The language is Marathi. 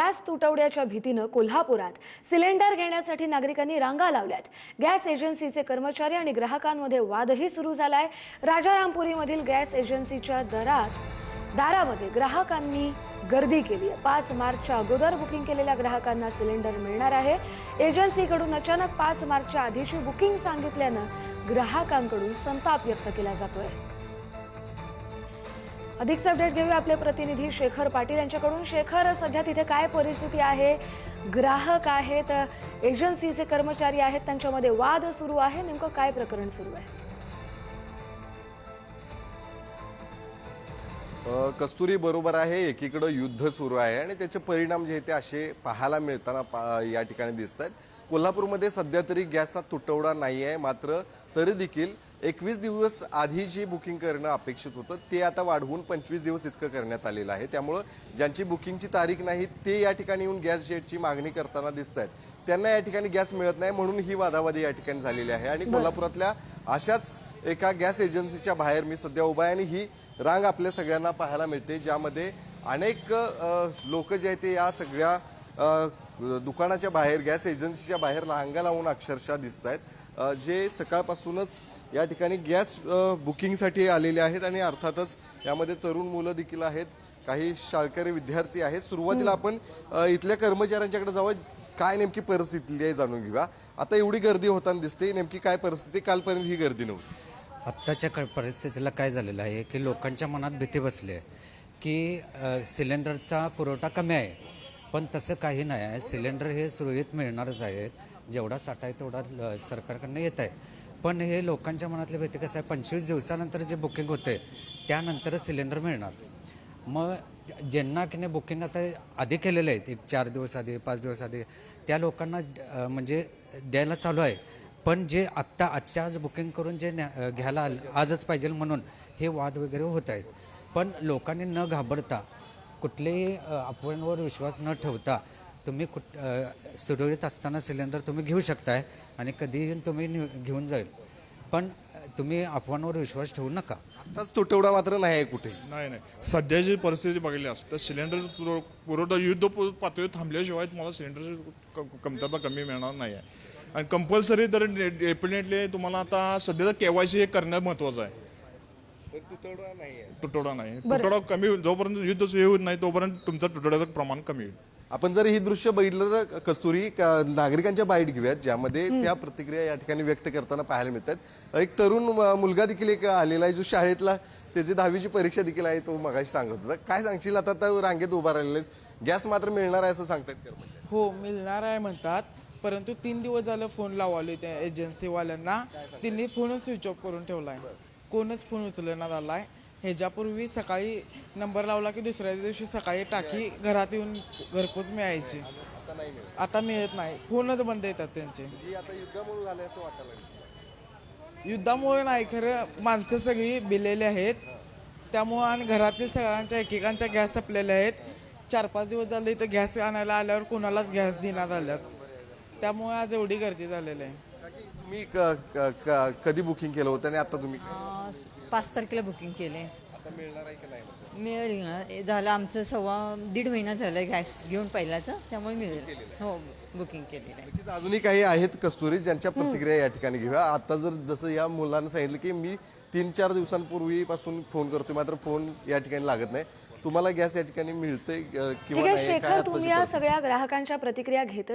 गॅस तुटवड्याच्या भीतीनं कोल्हापुरात सिलेंडर घेण्यासाठी नागरिकांनी रांगा लावल्यात। गॅस एजन्सीचे कर्मचारी आणि ग्राहकांमध्ये वादही सुरू झालाय। राजारामपुरीमधील गॅस एजन्सीच्या दारामध्ये ग्राहकांनी गर्दी केली आहे। 5 मार्चच्या अगोदर बुकिंग केलेल्या ग्राहकांना सिलेंडर मिळणार आहे। एजन्सीकडून अचानक 5 मार्चच्या आधीची बुकिंग सांगितल्यानं ग्राहकांकडून संताप व्यक्त केला जातोय। अधिकचा अपडेट घेऊया आपले प्रतिनिधी शेखर पाटील यांच्याकडून। शेखर, सध्या तिथे काय परिस्थिती आहे? ग्राहक आहेत, एजन्सीचे कर्मचारी आहेत, त्यांच्यामध्ये वाद सुरू आहे, नेमकं काय प्रकरण सुरू आहे? कस्तुरी बरोबर आहे, एकीकडे युद्ध सुरू आहे आणि त्याचे परिणाम जे ते असे पाहायला मिळताना या ठिकाणी दिसत आहेत। कोल्हापूरमध्ये सध्या तरी गॅसचा तुटवडा नाही आहे, मात्र तरी देखील 21 दिवस आधी जी बुकिंग करणं अपेक्षित होतं ते आता वाढवून 25 दिवस इतकं करण्यात आलेलं आहे। त्यामुळे ज्यांची बुकिंगची तारीख नाही ते या ठिकाणी येऊन गॅस शेडची मागणी करताना दिसत आहेत, त्यांना या ठिकाणी गॅस मिळत नाही, म्हणून ही वादावादी या ठिकाणी झालेली आहे। आणि कोल्हापुरातल्या अशाच एका गॅस एजन्सीच्या बाहेर मी सध्या उभा आहे आणि ही रांग आपल्या सगळ्यांना पाहायला मिळते, ज्यामध्ये अनेक लोक जे आहेत ते या सगळ्या दुकानाच्या बाहेर, गॅस एजन्सीच्या बाहेर रांगा लावून अक्षरशः दिसत आहेत, जे सकाळपासूनच या ठिकाणी गॅस बुकिंगसाठी आलेले आहेत। आणि अर्थातच यामध्ये तरुण मुलं देखील आहेत, काही शाळकरी विद्यार्थी आहेत। सुरुवातीला आपण इथल्या कर्मचाऱ्यांच्याकडे जाऊया, काय नेमकी परिस्थिती आहे जाणून घेऊया। आता एवढी गर्दी होताना दिसते, नेमकी काय परिस्थिती? कालपर्यंत ही गर्दी नव्हती। आत्ताच्या परिस्थितीला काय झालेलं आहे की लोकांच्या मनात भीती बसली आहे की सिलेंडरचा पुरवठा कमी आहे, पण तसं काही नाही आहे। सिलेंडर हे सुरळीत मिळणारच आहेत, जेवढा साठा आहे तेवढा सरकारकडनं येत आहे। पण हे लोकांच्या मनातली भीती कसं आहे, 25 दिवसानंतर जे बुकिंग होते त्यानंतरच सिलेंडर मिळणार। मग ज्यांना की नाही बुकिंग आता आधी केलेलं आहे, 4 दिवस आधी, 5 दिवस आधी, त्या लोकांना म्हणजे द्यायला चालू आहे। पण जे आजच्या आज बुकिंग करून जे घ्यायला आजच पाहिजे म्हणून हे वाद वगैरे होत आहेत। पण लोकांनी न घाबरता, कुठलेही अफवांवर विश्वास न ठेवता तुम्ही सुरळीत असताना सिलेंडर तुम्ही घेऊ शकताय आणि कधीही तुम्ही घेऊन जाईल, पण तुम्ही अफवांवर विश्वास ठेवू नका। आताच तुटवडा मात्र नाही आहे कुठे। नाही, सध्याची परिस्थिती बघिली असं तर सिलेंडर पुरवठा युद्ध पातळीवर थांबल्याशिवाय तुम्हाला सिलेंडर कमतरता कमी मिळणार नाही आहे। आणि कंपल्सरी तर डेफिनेटली तुम्हाला आता सध्या तर KYC हे करणं महत्त्वाचं आहे। तुटवडा नाही, तुटवडा कमी जोपर्यंत युद्ध होत नाही तोपर्यंत तुमचं तुटवड्याचं प्रमाण कमी होईल। आपण जर ही दृश्य बघितलं तर कस्तुरी, नागरिकांच्या बाईट घेऊयात, ज्यामध्ये त्या प्रतिक्रिया या ठिकाणी व्यक्त करताना पाहायला मिळतात। एक तरुण मुलगा देखील एक आलेला आहे, जो शाळेतला त्याची 10वीची परीक्षा देखील आहे, तो मगाशी सांगत होता। काय सांगशील? आता तर रांगेत उभा राहिलेला गॅस मात्र मिळणार आहे असं सांगतात कर्मचारी? हो, मिळणार आहे म्हणतात, परंतु 3 दिवस झालं फोन लावले त्या एजन्सीवाल्यांना, त्यांनी फोनच स्विच ऑफ करून ठेवलाय, कोणच फोन उचलण्यात आलाय। ह्याच्यापूर्वी सकाळी नंबर लावला की दुसऱ्या दिवशी सकाळी टाकी घरात येऊन घरपोच मिळायची, आता मिळत नाही, फोनच बंद येतात त्यांचे। युद्धामुळे नाही, खरं माणसं सगळी भिलेली आहेत त्यामुळं, आणि घरातील सगळ्यांच्या एकेकांच्या गॅस संपलेल्या आहेत। 4-5 दिवस झाले तर गॅस आणायला आल्यावर कोणालाच गॅस देण्यात आल्यात, त्यामुळे आज एवढी गर्दी झालेली आहे। तुम्ही कधी बुकिंग केलं होतं आणि आता तुम्ही 5 तारखेला बुकिंग केले। आता मिळणार आहे की नाही? मिळेल ना, झालं आमचं 1.5 महिना झालं गॅस घेऊन पहिल्याचं, त्यामुळे मिळेल। हो, बुकिंग केलेलं आहे। अजूनही काही आहेत कस्तुरी, ज्यांच्या प्रतिक्रिया या ठिकाणी घेऊया। आता जसं या मुलांना सांगितलं की मी 3-4 दिवसांपूर्वीपासून फोन करतोय, मात्र फोन या ठिकाणी लागत नाही, तुम्हाला गॅस या ठिकाणी मिळतंय किंवा नाही? शेखर, तुम्ही या सगळ्या ग्राहकांच्या प्रतिक्रिया घेत